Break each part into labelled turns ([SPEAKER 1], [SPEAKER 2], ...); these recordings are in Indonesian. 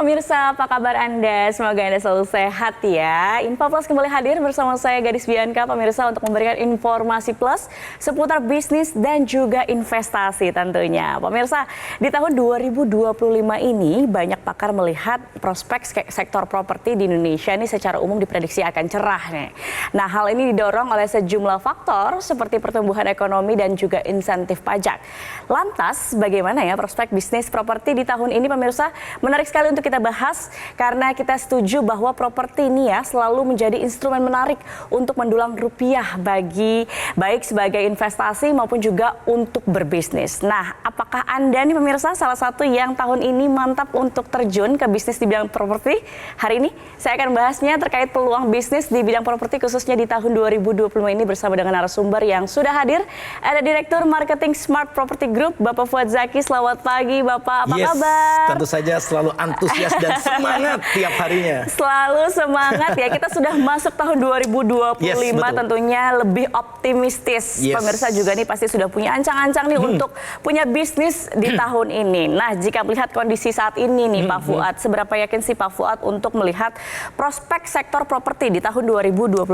[SPEAKER 1] pemirsa, apa kabar Anda? Semoga Anda selalu sehat ya. Info Plus kembali hadir bersama saya Gadis Bianca, pemirsa, untuk memberikan informasi plus seputar bisnis dan juga investasi tentunya. Pemirsa, di tahun 2025 ini banyak pakar melihat prospek sektor properti di Indonesia ini secara umum diprediksi akan cerah nih. Nah, hal ini didorong oleh sejumlah faktor seperti pertumbuhan ekonomi dan juga insentif pajak. Lantas, bagaimana ya prospek bisnis properti di tahun ini, pemirsa? Menarik sekali untuk kita bahas karena kita setuju bahwa properti ini ya selalu menjadi instrumen menarik untuk mendulang rupiah baik sebagai investasi maupun juga untuk berbisnis. Nah, apakah Anda nih pemirsa salah satu yang tahun ini mantap untuk terjun ke bisnis di bidang properti? Hari ini saya akan bahasnya terkait peluang bisnis di bidang properti khususnya di tahun 2025 ini bersama dengan narasumber yang sudah hadir. Ada Direktur Marketing Smart Property Group, Bapak Fuad Zaki. Selamat pagi Bapak, apa kabar?
[SPEAKER 2] Tentu saja selalu antusias dan semangat tiap harinya.
[SPEAKER 1] Selalu semangat ya, kita sudah masuk tahun 2025 tentunya lebih optimistis. Pemirsa juga nih pasti sudah punya ancang-ancang nih untuk punya bisnis di tahun ini. Nah, jika melihat kondisi saat ini nih Pak Fuad, seberapa yakin sih Pak Fuad untuk melihat prospek sektor properti di tahun 2025?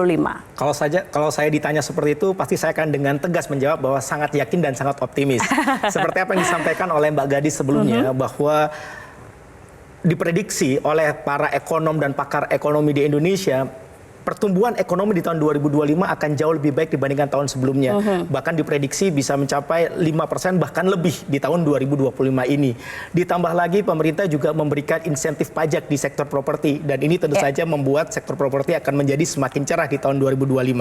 [SPEAKER 2] Kalau saya ditanya seperti itu, pasti saya akan dengan tegas menjawab bahwa sangat yakin dan sangat optimis. Seperti apa yang disampaikan oleh Mbak Gadis sebelumnya, bahwa diprediksi oleh para ekonom dan pakar ekonomi di Indonesia, pertumbuhan ekonomi di tahun 2025 akan jauh lebih baik dibandingkan tahun sebelumnya. Bahkan diprediksi bisa mencapai 5% bahkan lebih di tahun 2025 ini. Ditambah lagi pemerintah juga memberikan insentif pajak di sektor properti. Dan ini tentu saja membuat sektor properti akan menjadi semakin cerah di tahun 2025.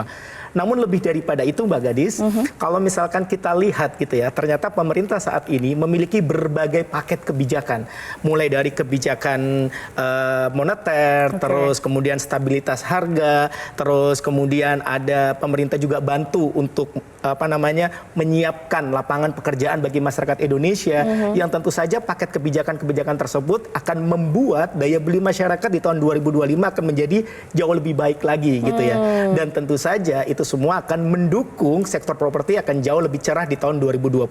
[SPEAKER 2] Namun lebih daripada itu Mbak Gadis, kalau misalkan kita lihat gitu ya, ternyata pemerintah saat ini memiliki berbagai paket kebijakan. Mulai dari kebijakan moneter, terus kemudian stabilitas harga, terus kemudian ada pemerintah juga bantu untuk menyiapkan lapangan pekerjaan bagi masyarakat Indonesia, yang tentu saja paket kebijakan-kebijakan tersebut akan membuat daya beli masyarakat di tahun 2025 akan menjadi jauh lebih baik lagi gitu ya. Dan tentu saja itu semua akan mendukung sektor properti akan jauh lebih cerah di tahun 2025.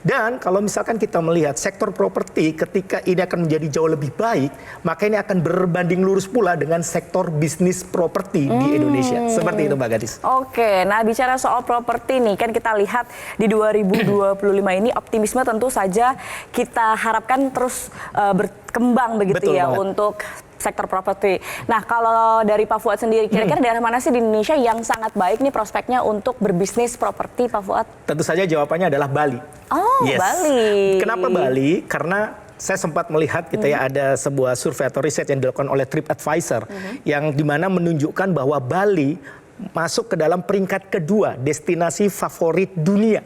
[SPEAKER 2] Dan kalau misalkan kita melihat sektor properti ketika ini akan menjadi jauh lebih baik, maka ini akan berbanding lurus pula dengan sektor bisnis properti di Indonesia. Seperti itu Mbak Gadis.
[SPEAKER 1] Oke, nah bicara soal properti nih, kan kita lihat di 2025 ini optimisme tentu saja kita harapkan terus berkembang begitu. Betul ya banget. Untuk sektor properti. Nah, kalau dari Pak Fuad sendiri, kira-kira daerah mana sih di Indonesia yang sangat baik nih prospeknya untuk berbisnis properti, Pak Fuad?
[SPEAKER 2] Tentu saja jawabannya adalah Bali.
[SPEAKER 1] Oh, Bali.
[SPEAKER 2] Kenapa Bali? Karena saya sempat melihat gitu ya, ada sebuah survei atau riset yang dilakukan oleh TripAdvisor yang dimana menunjukkan bahwa Bali masuk ke dalam peringkat kedua destinasi favorit dunia.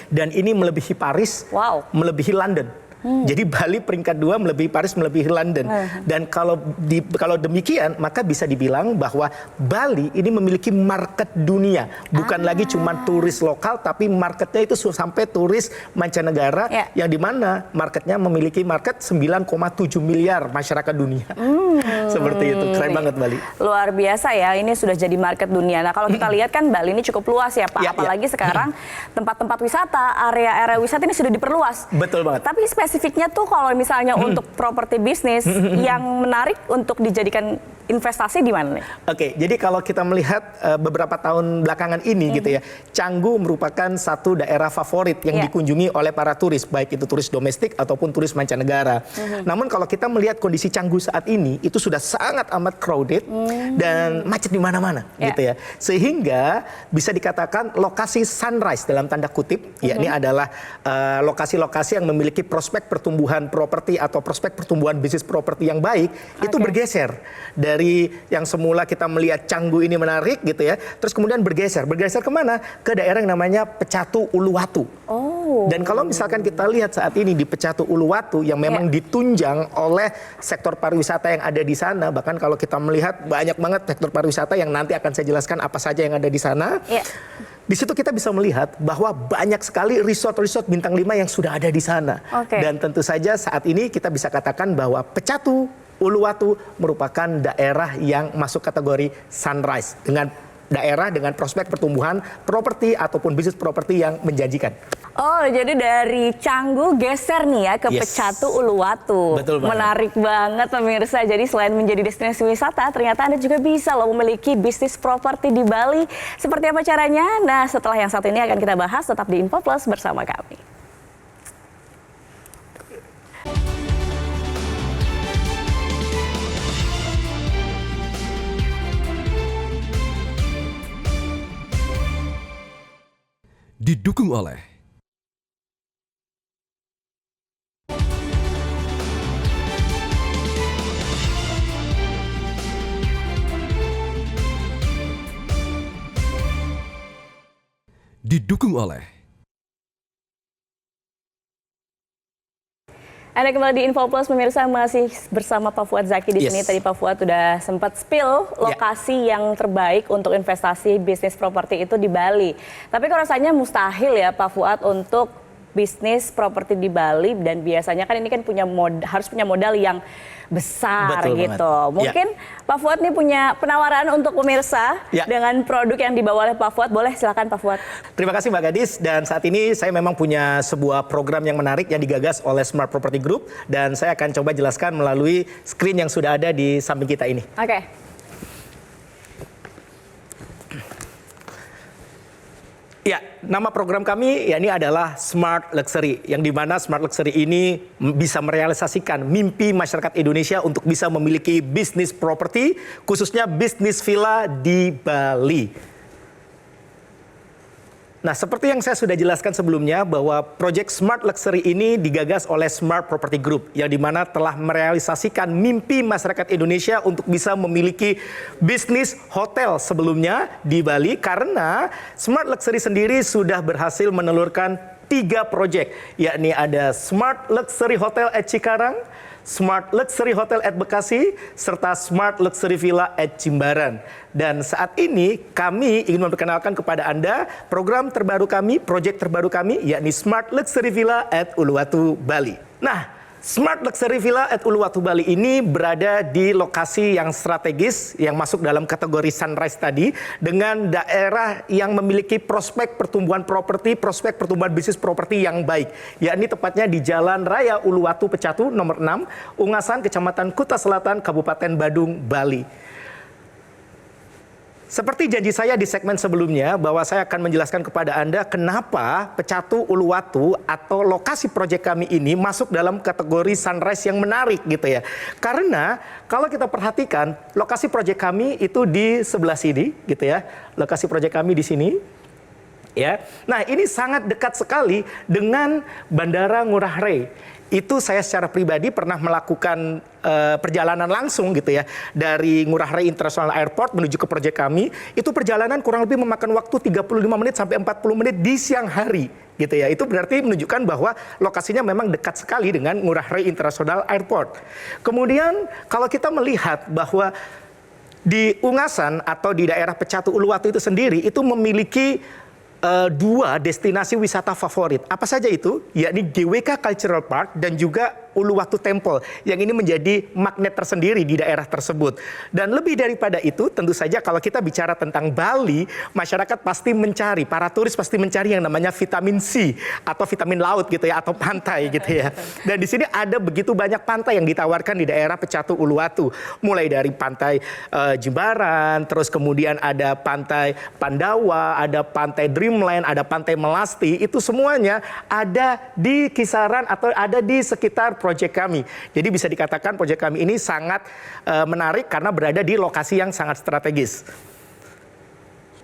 [SPEAKER 2] Dan ini melebihi Paris, melebihi London. Jadi Bali peringkat 2 melebihi Paris, melebihi London. Dan kalau demikian maka bisa dibilang bahwa Bali ini memiliki market dunia. Bukan lagi cuma turis lokal, tapi marketnya itu sampai turis mancanegara, yang dimana marketnya memiliki market 9,7 miliar masyarakat dunia. Seperti itu, keren banget Bali.
[SPEAKER 1] Luar biasa ya, ini sudah jadi market dunia. Nah, kalau kita lihat kan Bali ini cukup luas ya Pak. Apalagi sekarang tempat-tempat wisata, area-area wisata ini sudah diperluas.
[SPEAKER 2] Betul banget.
[SPEAKER 1] Tapi spesifiknya tuh kalau misalnya untuk properti bisnis yang menarik untuk dijadikan investasi di mana nih?
[SPEAKER 2] Oke, jadi kalau kita melihat beberapa tahun belakangan ini gitu ya, Canggu merupakan satu daerah favorit yang dikunjungi oleh para turis, baik itu turis domestik ataupun turis mancanegara. Namun kalau kita melihat kondisi Canggu saat ini, itu sudah sangat amat crowded dan macet di mana-mana gitu ya. Sehingga bisa dikatakan lokasi sunrise dalam tanda kutip, yakni adalah lokasi-lokasi yang memiliki prospek pertumbuhan properti atau prospek pertumbuhan bisnis properti yang baik, itu bergeser dari yang semula kita melihat Canggu ini menarik gitu ya, terus kemudian bergeser kemana? Ke daerah yang namanya Pecatu Uluwatu. Dan kalau misalkan kita lihat saat ini di Pecatu Uluwatu yang memang ditunjang oleh sektor pariwisata yang ada di sana, bahkan kalau kita melihat banyak banget sektor pariwisata yang nanti akan saya jelaskan apa saja yang ada di sana. Di situ kita bisa melihat bahwa banyak sekali resort-resort bintang 5 yang sudah ada di sana. Dan tentu saja saat ini kita bisa katakan bahwa Pecatu Uluwatu merupakan daerah yang masuk kategori sunrise dengan daerah dengan prospek pertumbuhan properti ataupun bisnis properti yang menjanjikan.
[SPEAKER 1] Oh, jadi dari Canggu geser nih ya ke
[SPEAKER 2] Yes.
[SPEAKER 1] Pecatu Uluwatu.
[SPEAKER 2] Betul banget.
[SPEAKER 1] Menarik banget pemirsa. Jadi selain menjadi destinasi wisata, ternyata Anda juga bisa loh memiliki bisnis properti di Bali. Seperti apa caranya? Nah, setelah yang satu ini akan kita bahas, tetap di Info Plus bersama kami.
[SPEAKER 3] Didukung oleh
[SPEAKER 1] Anda kembali di Info Plus, pemirsa, masih bersama Pak Fuad Zaki di sini.
[SPEAKER 2] Yes.
[SPEAKER 1] Tadi Pak Fuad sudah sempat spill lokasi yang terbaik untuk investasi bisnis properti itu di Bali. Tapi kok rasanya mustahil ya Pak Fuad untuk bisnis properti di Bali, dan biasanya kan ini kan harus punya modal yang besar.
[SPEAKER 2] Betul
[SPEAKER 1] gitu.
[SPEAKER 2] banget.
[SPEAKER 1] Mungkin Pak Fuad nih punya penawaran untuk pemirsa dengan produk yang dibawa oleh Pak Fuad. Boleh silakan Pak Fuad.
[SPEAKER 2] Terima kasih Mbak Gadis, dan saat ini saya memang punya sebuah program yang menarik yang digagas oleh Smart Property Group, dan saya akan coba jelaskan melalui screen yang sudah ada di samping kita ini.
[SPEAKER 1] Oke.
[SPEAKER 2] Ya, nama program kami ya ini adalah Smart Luxury, yang dimana Smart Luxury ini bisa merealisasikan mimpi masyarakat Indonesia untuk bisa memiliki bisnis properti, khususnya bisnis villa di Bali. Nah, seperti yang saya sudah jelaskan sebelumnya, bahwa proyek Smart Luxury ini digagas oleh Smart Property Group, yang dimana telah merealisasikan mimpi masyarakat Indonesia untuk bisa memiliki bisnis hotel sebelumnya di Bali, karena Smart Luxury sendiri sudah berhasil menelurkan 3 proyek, yakni ada Smart Luxury Hotel at Cikarang, Smart Luxury Hotel at Bekasi, serta Smart Luxury Villa at Jimbaran. Dan saat ini kami ingin memperkenalkan kepada Anda program terbaru kami, proyek terbaru kami, yakni Smart Luxury Villa at Uluwatu, Bali. Nah, Smart Luxury Villa at Uluwatu, Bali ini berada di lokasi yang strategis, yang masuk dalam kategori sunrise tadi, dengan daerah yang memiliki prospek pertumbuhan properti, prospek pertumbuhan bisnis properti yang baik, yakni tepatnya di Jalan Raya Uluwatu Pecatu nomor 6, Ungasan, Kecamatan Kuta Selatan, Kabupaten Badung, Bali. Seperti janji saya di segmen sebelumnya, bahwa saya akan menjelaskan kepada Anda kenapa Pecatu Uluwatu atau lokasi proyek kami ini masuk dalam kategori sunrise yang menarik gitu ya. Karena kalau kita perhatikan lokasi proyek kami itu di sebelah sini gitu ya. Lokasi proyek kami di sini. Ya. Nah, ini sangat dekat sekali dengan Bandara Ngurah Rai. Itu saya secara pribadi pernah melakukan perjalanan langsung gitu ya, dari Ngurah Rai International Airport menuju ke proyek kami. Itu perjalanan kurang lebih memakan waktu 35 menit sampai 40 menit di siang hari gitu ya. Itu berarti menunjukkan bahwa lokasinya memang dekat sekali dengan Ngurah Rai International Airport. Kemudian kalau kita melihat bahwa di Ungasan atau di daerah Pecatu Uluwatu itu sendiri itu memiliki 2 destinasi wisata favorit. Apa saja itu? Yakni GWK Cultural Park dan juga Uluwatu Temple, yang ini menjadi magnet tersendiri di daerah tersebut. Dan lebih daripada itu, tentu saja kalau kita bicara tentang Bali, masyarakat pasti mencari, para turis pasti mencari yang namanya vitamin C atau vitamin laut gitu ya, atau pantai gitu ya. Dan di sini ada begitu banyak pantai yang ditawarkan di daerah Pecatu Uluwatu, mulai dari pantai Jimbaran, terus kemudian ada pantai Pandawa, ada pantai Dreamland, ada pantai Melasti. Itu semuanya ada di kisaran atau ada di sekitar proyek kami. Jadi bisa dikatakan proyek kami ini sangat menarik karena berada di lokasi yang sangat strategis.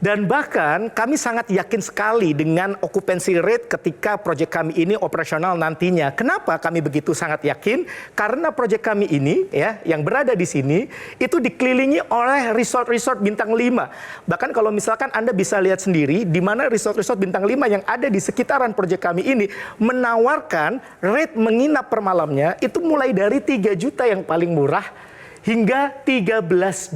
[SPEAKER 2] Dan bahkan kami sangat yakin sekali dengan occupancy rate ketika proyek kami ini operasional nantinya. Kenapa kami begitu sangat yakin? Karena proyek kami ini ya, yang berada di sini itu dikelilingi oleh resort-resort bintang 5. Bahkan kalau misalkan Anda bisa lihat sendiri di mana resort-resort bintang 5 yang ada di sekitaran proyek kami ini menawarkan rate menginap per malamnya itu mulai dari 3 juta yang paling murah hingga 13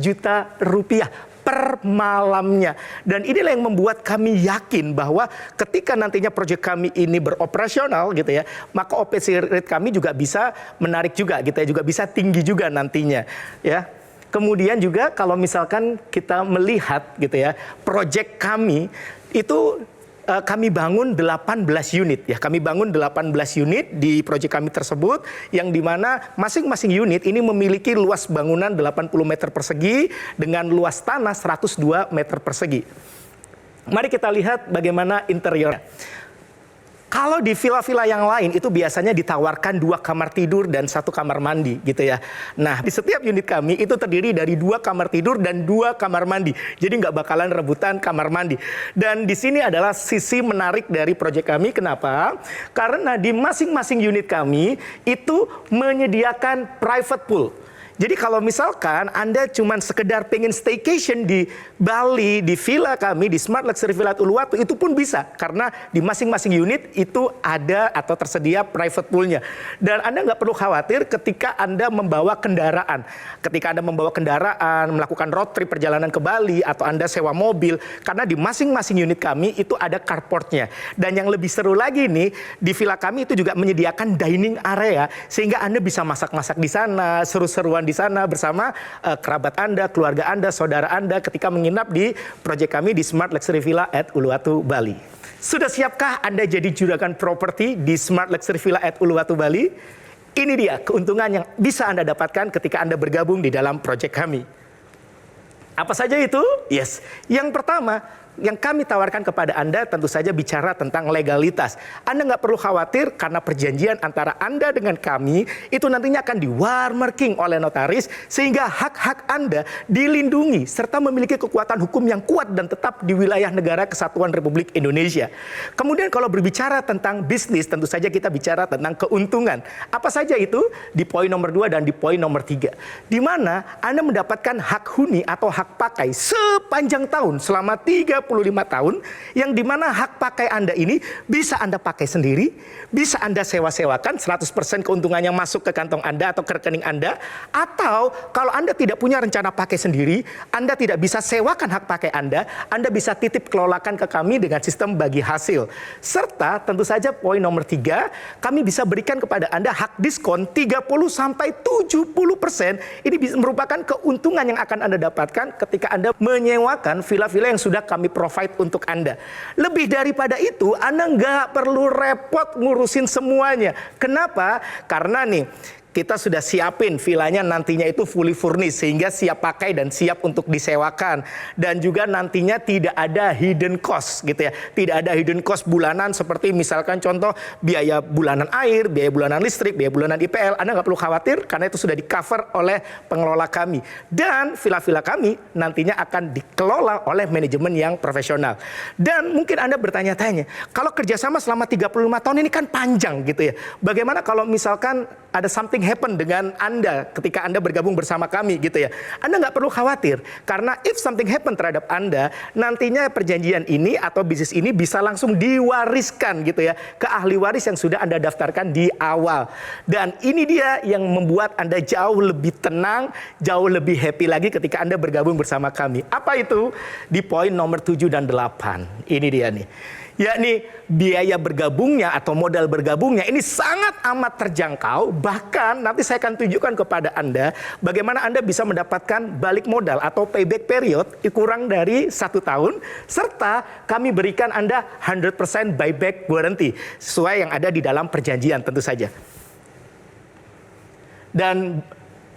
[SPEAKER 2] juta rupiah per malamnya. Dan inilah yang membuat kami yakin bahwa ketika nantinya proyek kami ini beroperasional gitu ya, maka occupancy rate kami juga bisa menarik juga gitu ya, juga bisa tinggi juga nantinya ya. Kemudian juga kalau misalkan kita melihat gitu ya, proyek kami itu kami bangun 18 unit ya. Kami bangun 18 unit di proyek kami tersebut yang dimana masing-masing unit ini memiliki luas bangunan 80 meter persegi dengan luas tanah 102 meter persegi. Mari kita lihat bagaimana interiornya. Kalau di villa-villa yang lain itu biasanya ditawarkan 2 kamar tidur dan 1 kamar mandi gitu ya. Nah di setiap unit kami itu terdiri dari 2 kamar tidur dan 2 kamar mandi. Jadi nggak bakalan rebutan kamar mandi. Dan di sini adalah sisi menarik dari proyek kami. Kenapa? Karena di masing-masing unit kami itu menyediakan private pool. Jadi kalau misalkan Anda cuma sekedar pengen staycation di Bali, di villa kami, di Smart Luxury Villa Uluwatu, itu pun bisa. Karena di masing-masing unit itu ada atau tersedia private poolnya. Dan Anda nggak perlu khawatir ketika Anda membawa kendaraan. Ketika Anda membawa kendaraan, melakukan road trip perjalanan ke Bali, atau Anda sewa mobil. Karena di masing-masing unit kami itu ada carportnya. Dan yang lebih seru lagi nih, di villa kami itu juga menyediakan dining area. Sehingga Anda bisa masak-masak di sana, seru-seruan di sana bersama kerabat Anda, keluarga Anda, saudara Anda ketika menginap di proyek kami di Smart Luxury Villa at Uluwatu, Bali. Sudah siapkah Anda jadi juragan properti di Smart Luxury Villa at Uluwatu, Bali? Ini dia keuntungan yang bisa Anda dapatkan ketika Anda bergabung di dalam proyek kami. Apa saja itu? Yes. Yang pertama, yang kami tawarkan kepada Anda tentu saja bicara tentang legalitas. Anda nggak perlu khawatir karena perjanjian antara Anda dengan kami itu nantinya akan di-watermarking oleh notaris sehingga hak-hak Anda dilindungi serta memiliki kekuatan hukum yang kuat dan tetap di wilayah negara Kesatuan Republik Indonesia. Kemudian kalau berbicara tentang bisnis tentu saja kita bicara tentang keuntungan. Apa saja itu? Di poin nomor 2 dan di poin nomor 3. Di mana Anda mendapatkan hak huni atau hak pakai sepanjang tahun selama 35 tahun yang dimana hak pakai Anda ini bisa Anda pakai sendiri, bisa Anda sewa-sewakan 100% keuntungan yang masuk ke kantong Anda atau ke rekening Anda, atau kalau Anda tidak punya rencana pakai sendiri, Anda tidak bisa sewakan hak pakai Anda bisa titip kelolakan ke kami dengan sistem bagi hasil. Serta tentu saja poin nomor 3, kami bisa berikan kepada Anda hak diskon 30-70%. Ini merupakan keuntungan yang akan Anda dapatkan ketika Anda menyewakan villa-villa yang sudah kami provide untuk Anda. Lebih daripada itu, Anda nggak perlu repot ngurusin semuanya. Kenapa? Karena nih, kita sudah siapin villanya nantinya itu fully furnished sehingga siap pakai dan siap untuk disewakan. Dan juga nantinya tidak ada hidden cost gitu ya. Tidak ada hidden cost bulanan seperti misalkan contoh biaya bulanan air, biaya bulanan listrik, biaya bulanan IPL. Anda nggak perlu khawatir karena itu sudah di cover oleh pengelola kami. Dan villa-villa kami nantinya akan dikelola oleh manajemen yang profesional. Dan mungkin Anda bertanya-tanya, kalau kerjasama selama 35 tahun ini kan panjang gitu ya. Bagaimana kalau misalkan ada something happen dengan Anda ketika Anda bergabung bersama kami gitu ya. Anda nggak perlu khawatir karena if something happen terhadap Anda, nantinya perjanjian ini atau bisnis ini bisa langsung diwariskan gitu ya ke ahli waris yang sudah Anda daftarkan di awal. Dan ini dia yang membuat Anda jauh lebih tenang, jauh lebih happy lagi ketika Anda bergabung bersama kami. Apa itu? Di poin nomor 7 dan 8. Ini dia nih. Yakni biaya bergabungnya atau modal bergabungnya ini sangat amat terjangkau. Bahkan nanti saya akan tunjukkan kepada Anda bagaimana Anda bisa mendapatkan balik modal atau payback period kurang dari 1 tahun. Serta kami berikan Anda 100% buyback guarantee sesuai yang ada di dalam perjanjian tentu saja. Dan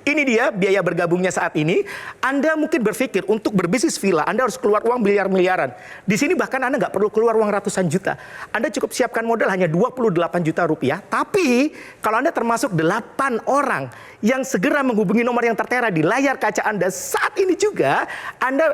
[SPEAKER 2] ini dia biaya bergabungnya saat ini. Anda mungkin berpikir untuk berbisnis villa Anda harus keluar uang miliar-miliaran. Di sini bahkan Anda nggak perlu keluar uang ratusan juta. Anda cukup siapkan modal hanya 28 juta rupiah. Tapi kalau Anda termasuk 8 orang yang segera menghubungi nomor yang tertera di layar kaca Anda saat ini juga, Anda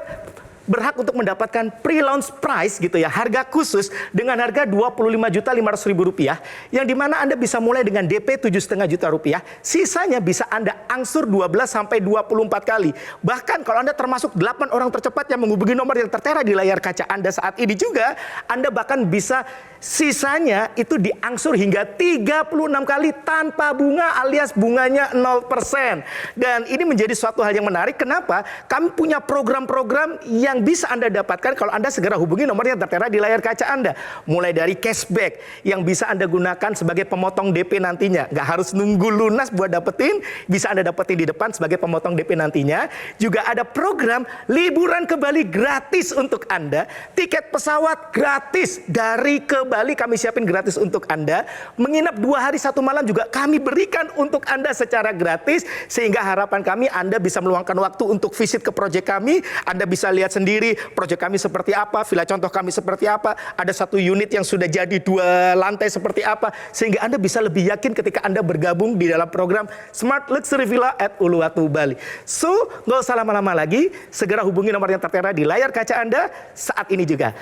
[SPEAKER 2] berhak untuk mendapatkan pre-launch price gitu ya, harga khusus dengan harga Rp25.500.000 yang dimana Anda bisa mulai dengan DP 7,5 juta rupiah, sisanya bisa Anda angsur 12 sampai 24 kali. Bahkan kalau Anda termasuk 8 orang tercepat yang menghubungi nomor yang tertera di layar kaca Anda saat ini juga, Anda bahkan bisa sisanya itu diangsur hingga 36 kali tanpa bunga alias bunganya 0%. Dan ini menjadi suatu hal yang menarik. Kenapa? Kami punya program-program yang yang bisa Anda dapatkan kalau Anda segera hubungi nomor yang tertera di layar kaca Anda. Mulai dari cashback yang bisa Anda gunakan sebagai pemotong DP nantinya. Nggak harus nunggu lunas buat dapetin, bisa Anda dapetin di depan sebagai pemotong DP nantinya. Juga ada program liburan ke Bali gratis untuk Anda. Tiket pesawat gratis dari ke Bali kami siapin gratis untuk Anda. Menginap 2 hari 1 malam juga kami berikan untuk Anda secara gratis. Sehingga harapan kami Anda bisa meluangkan waktu untuk visit ke proyek kami. Anda bisa lihat sendiri proyek kami seperti apa, villa contoh kami seperti apa, ada 1 unit yang sudah jadi 2 lantai seperti apa, sehingga Anda bisa lebih yakin ketika Anda bergabung di dalam program Smart Luxury Villa at Uluwatu Bali. So, nggak usah lama-lama lagi, segera hubungi nomor yang tertera di layar kaca Anda saat ini juga.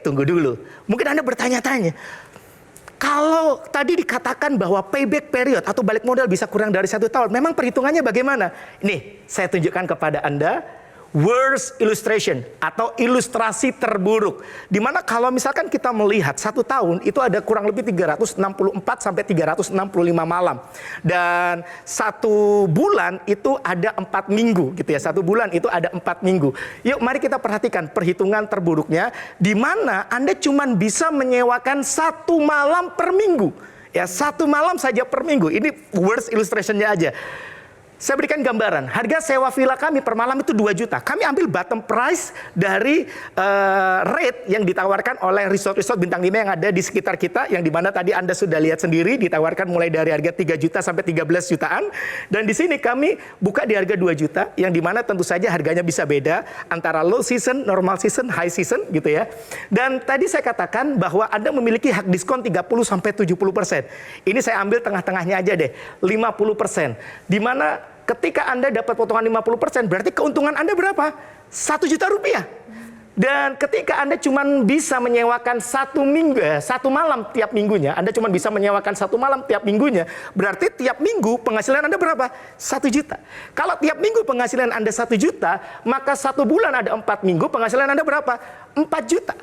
[SPEAKER 2] Tunggu dulu, mungkin Anda bertanya-tanya, kalau tadi dikatakan bahwa payback period atau balik modal bisa kurang dari 1 tahun, memang perhitungannya bagaimana? Nih, saya tunjukkan kepada Anda worst illustration atau ilustrasi terburuk. Dimana kalau misalkan kita melihat 1 tahun itu ada kurang lebih 364 sampai 365 malam. Dan 1 bulan itu ada 4 minggu gitu ya. 1 bulan itu ada 4 minggu. Yuk mari kita perhatikan perhitungan terburuknya. Di mana Anda cuma bisa menyewakan 1 malam per minggu. Ya 1 malam saja per minggu. Ini worst illustration-nya aja. Saya berikan gambaran, harga sewa villa kami per malam itu 2 juta. Kami ambil bottom price dari rate yang ditawarkan oleh resort-resort bintang 5 yang ada di sekitar kita, yang dimana tadi Anda sudah lihat sendiri, ditawarkan mulai dari harga 3 juta sampai 13 jutaan. Dan di sini kami buka di harga 2 juta, yang dimana tentu saja harganya bisa beda antara low season, normal season, high season gitu ya. Dan tadi saya katakan bahwa Anda memiliki hak diskon 30 sampai 70%. Ini saya ambil tengah-tengahnya aja deh, 50%. Dimana ketika Anda dapat potongan 50%, berarti keuntungan Anda berapa? 1 juta rupiah. Dan ketika Anda cuma bisa menyewakan 1 malam tiap minggunya, Anda cuma bisa menyewakan 1 malam tiap minggunya, berarti tiap minggu penghasilan Anda berapa? 1 juta. Kalau tiap minggu penghasilan Anda 1 juta, maka 1 bulan ada 4 minggu, penghasilan Anda berapa? 4 juta.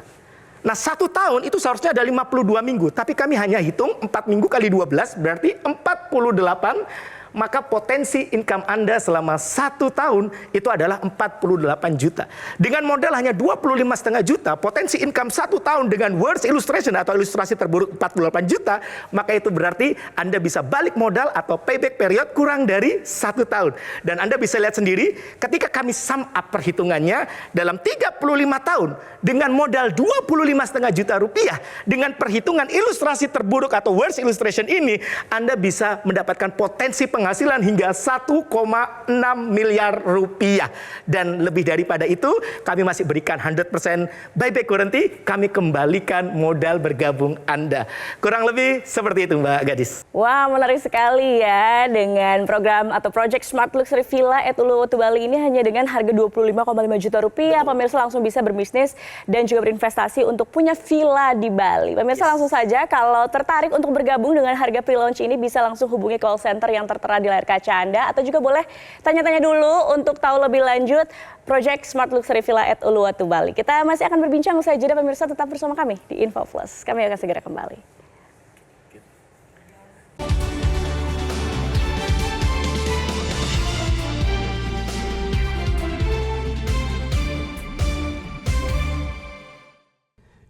[SPEAKER 2] Nah 1 tahun itu seharusnya ada 52 minggu, tapi kami hanya hitung 4 minggu kali 12, berarti 48. Maka potensi income Anda selama 1 tahun itu adalah 48 juta. Dengan modal hanya 25,5 juta, potensi income 1 tahun dengan worst illustration atau ilustrasi terburuk 48 juta, maka itu berarti Anda bisa balik modal atau payback period kurang dari 1 tahun. Dan Anda bisa lihat sendiri, ketika kami sum up perhitungannya, dalam 35 tahun, dengan modal 25,5 juta rupiah, dengan perhitungan ilustrasi terburuk atau worst illustration ini, Anda bisa mendapatkan potensi penghasilan hingga 1,6 miliar rupiah. Dan lebih daripada itu, kami masih berikan 100% buyback guarantee, kami kembalikan modal bergabung Anda. Kurang lebih seperti itu Mbak Gadis.
[SPEAKER 1] Wah, menarik sekali ya, dengan program atau project Smart Luxury Villa at Uluwatu Bali ini hanya dengan harga 25,5 juta rupiah. Pemirsa langsung bisa berbisnis dan juga berinvestasi untuk punya villa di Bali. Pemirsa langsung saja, kalau tertarik untuk bergabung dengan harga pre-launch ini, bisa langsung hubungi call center yang tertera di layar kaca Anda, atau juga boleh tanya-tanya dulu untuk tahu lebih lanjut Project Smart Luxury Villa at Uluwatu Bali. Kita masih akan berbincang usai jeda, pemirsa tetap bersama kami di Info Plus. Kami akan segera kembali.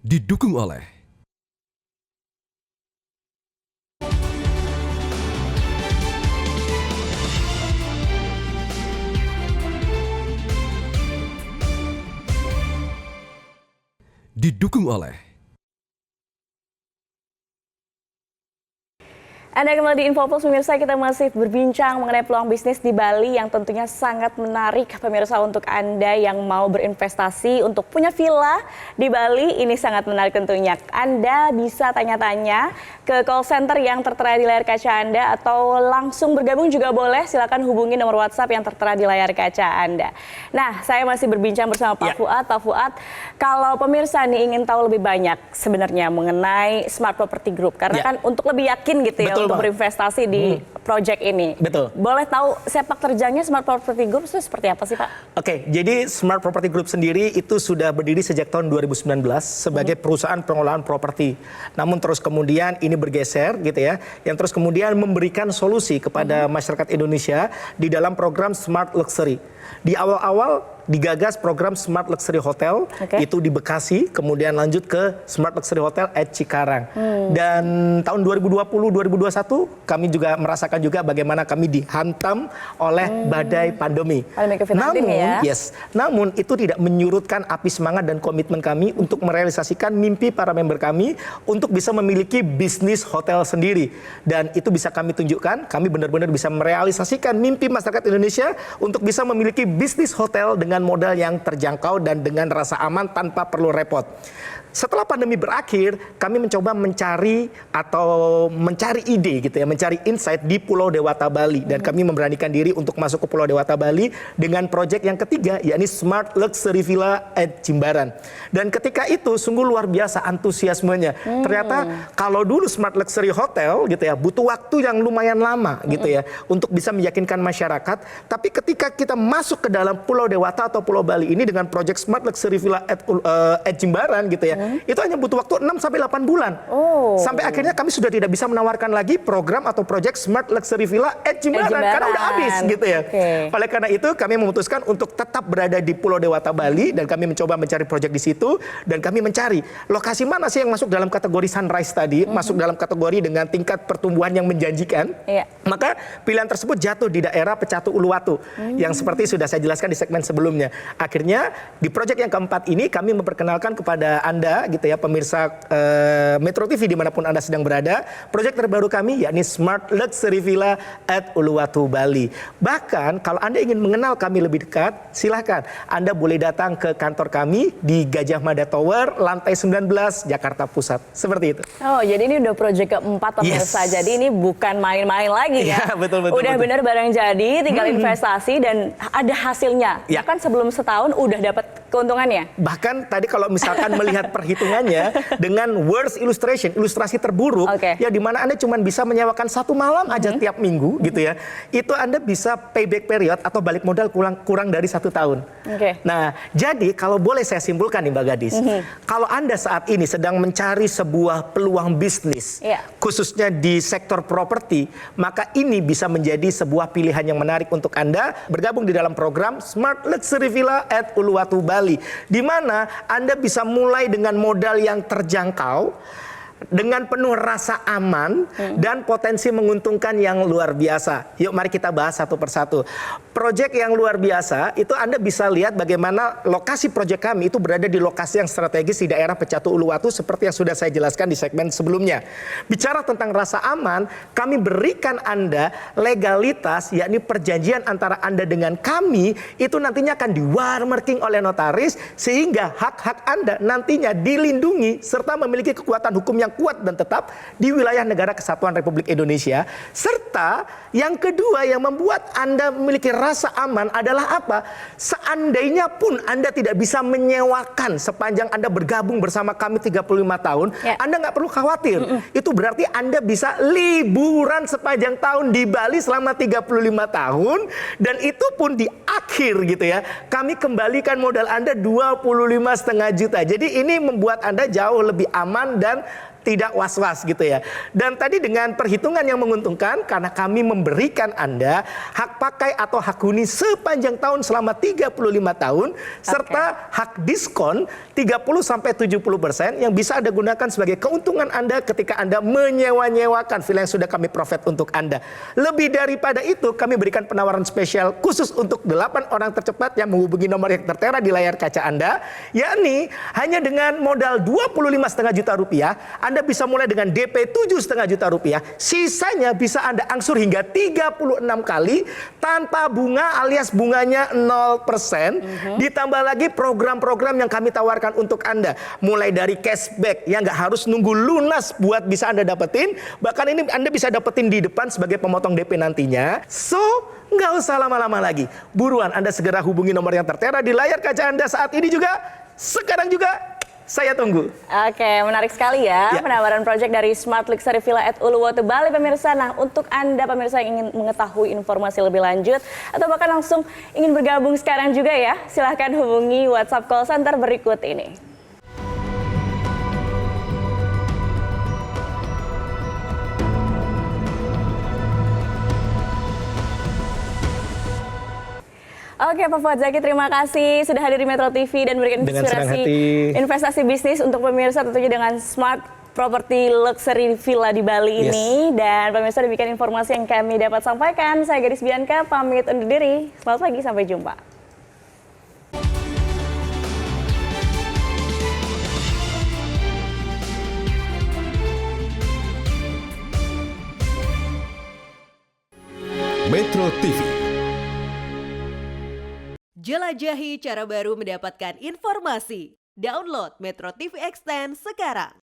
[SPEAKER 3] Didukung oleh
[SPEAKER 1] Anda kembali di Info Plus, pemirsa. Kita masih berbincang mengenai peluang bisnis di Bali yang tentunya sangat menarik, pemirsa, untuk Anda yang mau berinvestasi untuk punya villa di Bali. Ini sangat menarik tentunya. Anda bisa tanya-tanya ke call center yang tertera di layar kaca Anda, atau langsung bergabung juga boleh. Silakan hubungi nomor WhatsApp yang tertera di layar kaca Anda. Nah, saya masih berbincang bersama Pak Fuad. Pak Fuad, kalau pemirsa nih ingin tahu lebih banyak sebenarnya mengenai Smart Property Group, karena kan untuk lebih yakin gitu ya, untuk berinvestasi di project ini.
[SPEAKER 2] Betul.
[SPEAKER 1] Boleh tahu sepak terjangnya Smart Property Group itu seperti apa sih, Pak?
[SPEAKER 2] Oke, jadi Smart Property Group sendiri itu sudah berdiri sejak tahun 2019 sebagai perusahaan pengelolaan properti. Namun terus kemudian ini bergeser gitu ya, yang terus kemudian memberikan solusi kepada masyarakat Indonesia di dalam program Smart Luxury. Di awal-awal digagas program Smart Luxury Hotel, itu di Bekasi, kemudian lanjut ke Smart Luxury Hotel at Cikarang. Dan tahun 2020-2021 kami juga merasakan juga bagaimana kami dihantam oleh badai pandemi. Namun itu tidak menyurutkan api semangat dan komitmen kami untuk merealisasikan mimpi para member kami untuk bisa memiliki bisnis hotel sendiri. Dan itu bisa kami tunjukkan, kami benar-benar bisa merealisasikan mimpi masyarakat Indonesia untuk bisa memiliki bisnis hotel dengan modal yang terjangkau dan dengan rasa aman tanpa perlu repot. Setelah pandemi berakhir, kami mencoba mencari ide gitu ya, mencari insight di Pulau Dewata Bali, dan kami memberanikan diri untuk masuk ke Pulau Dewata Bali dengan proyek yang ketiga, yakni Smart Luxury Villa at Jimbaran. Dan ketika itu sungguh luar biasa antusiasmenya. Ternyata kalau dulu Smart Luxury Hotel gitu ya, butuh waktu yang lumayan lama gitu ya untuk bisa meyakinkan masyarakat. Tapi ketika kita masuk ke dalam Pulau Dewata atau Pulau Bali ini dengan proyek Smart Luxury Villa at Jimbaran gitu ya, itu hanya butuh waktu 6-8 bulan. Sampai akhirnya kami sudah tidak bisa menawarkan lagi program atau proyek Smart Luxury Villa at Jimbaran karena udah habis gitu ya. Oleh karena itu kami memutuskan untuk tetap berada di Pulau Dewata Bali, dan kami mencoba mencari proyek di situ, dan kami mencari lokasi mana sih yang masuk dalam kategori sunrise tadi, masuk dalam kategori dengan tingkat pertumbuhan yang menjanjikan. Maka pilihan tersebut jatuh di daerah Pecatu Uluwatu yang seperti sudah saya jelaskan di segmen sebelumnya. Akhirnya di proyek yang keempat ini kami memperkenalkan kepada Anda gitu ya, pemirsa Metro TV dimanapun Anda sedang berada, proyek terbaru kami yakni Smart Luxury Villa at Uluwatu Bali. Bahkan kalau Anda ingin mengenal kami lebih dekat, silahkan Anda boleh datang ke kantor kami di Gajah Mada Tower, lantai 19, Jakarta Pusat. Seperti itu. Oh,
[SPEAKER 1] jadi ini udah proyek keempat pemirsa. Jadi ini bukan main-main lagi ya.
[SPEAKER 2] Betul.
[SPEAKER 1] Udah bener barang jadi, tinggal investasi dan ada hasilnya. Bahkan sebelum setahun udah dapat keuntungannya.
[SPEAKER 2] Bahkan tadi kalau misalkan melihat perhitungannya dengan worst illustration, ilustrasi terburuk, ya di mana Anda cuma bisa menyewakan 1 malam aja tiap minggu gitu ya. Itu Anda bisa payback period atau balik modal kurang dari 1 tahun. Nah, jadi kalau boleh saya simpulkan nih Mbak Gadis, kalau Anda saat ini sedang mencari sebuah peluang bisnis, khususnya di sektor properti, maka ini bisa menjadi sebuah pilihan yang menarik untuk Anda bergabung di dalam program Smart Luxury Villa at Uluwatu Bali, di mana Anda bisa mulai dengan modal yang terjangkau, dengan penuh rasa aman dan potensi menguntungkan yang luar biasa. Yuk mari kita bahas satu persatu. Proyek yang luar biasa itu Anda bisa lihat bagaimana lokasi proyek kami itu berada di lokasi yang strategis di daerah Pecatu Uluwatu seperti yang sudah saya jelaskan di segmen sebelumnya. Bicara tentang rasa aman, kami berikan Anda legalitas, yakni perjanjian antara Anda dengan kami itu nantinya akan di-watermarking oleh notaris sehingga hak-hak Anda nantinya dilindungi serta memiliki kekuatan hukum yang kuat dan tetap di wilayah negara Kesatuan Republik Indonesia. Serta yang kedua yang membuat Anda memiliki rasa aman adalah apa? Seandainya pun Anda tidak bisa menyewakan sepanjang Anda bergabung bersama kami 35 tahun, Anda nggak perlu khawatir. Itu berarti Anda bisa liburan sepanjang tahun di Bali selama 35 tahun, dan itu pun di akhir gitu ya. Kami kembalikan modal Anda 25,5 juta. Jadi ini membuat Anda jauh lebih aman dan tidak was-was gitu ya. Dan tadi dengan perhitungan yang menguntungkan karena kami memberikan Anda hak pakai atau hak huni sepanjang tahun selama 35 tahun serta hak diskon 30-70% yang bisa Anda gunakan sebagai keuntungan Anda ketika Anda menyewa-nyewakan villa yang sudah kami profit untuk Anda. Lebih daripada itu, kami berikan penawaran spesial khusus untuk 8 orang tercepat yang menghubungi nomor yang tertera di layar kaca Anda, yakni hanya dengan modal 25,5 juta rupiah Anda bisa mulai dengan DP 7,5 juta rupiah. Sisanya bisa Anda angsur hingga 36 kali tanpa bunga alias bunganya 0%. Ditambah lagi program-program yang kami tawarkan untuk Anda. Mulai dari cashback yang nggak harus nunggu lunas buat bisa Anda dapetin. Bahkan ini Anda bisa dapetin di depan sebagai pemotong DP nantinya. So, nggak usah lama-lama lagi. Buruan Anda segera hubungi nomor yang tertera di layar kaca Anda saat ini juga. Sekarang juga. Saya tunggu.
[SPEAKER 1] Oke, menarik sekali ya penawaran proyek dari Smart Luxury Villa at Uluwatu Bali pemirsa. Nah, untuk Anda pemirsa yang ingin mengetahui informasi lebih lanjut atau bahkan langsung ingin bergabung sekarang juga ya, silahkan hubungi WhatsApp call center berikut ini. Oke, Pak Fuad Zaki, terima kasih sudah hadir di Metro TV dan berikan
[SPEAKER 2] Dengan senang
[SPEAKER 1] inspirasi
[SPEAKER 2] hati.
[SPEAKER 1] investasi bisnis untuk pemirsa tentunya dengan Smart Property Luxury Villa di Bali
[SPEAKER 2] Yes.
[SPEAKER 1] ini. Dan pemirsa, demikian informasi yang kami dapat sampaikan. Saya Gadis Bianca, pamit undur diri. Selamat pagi, sampai jumpa.
[SPEAKER 3] Metro TV.
[SPEAKER 4] Jelajahi cara baru mendapatkan informasi. Download Metro TV Extend sekarang.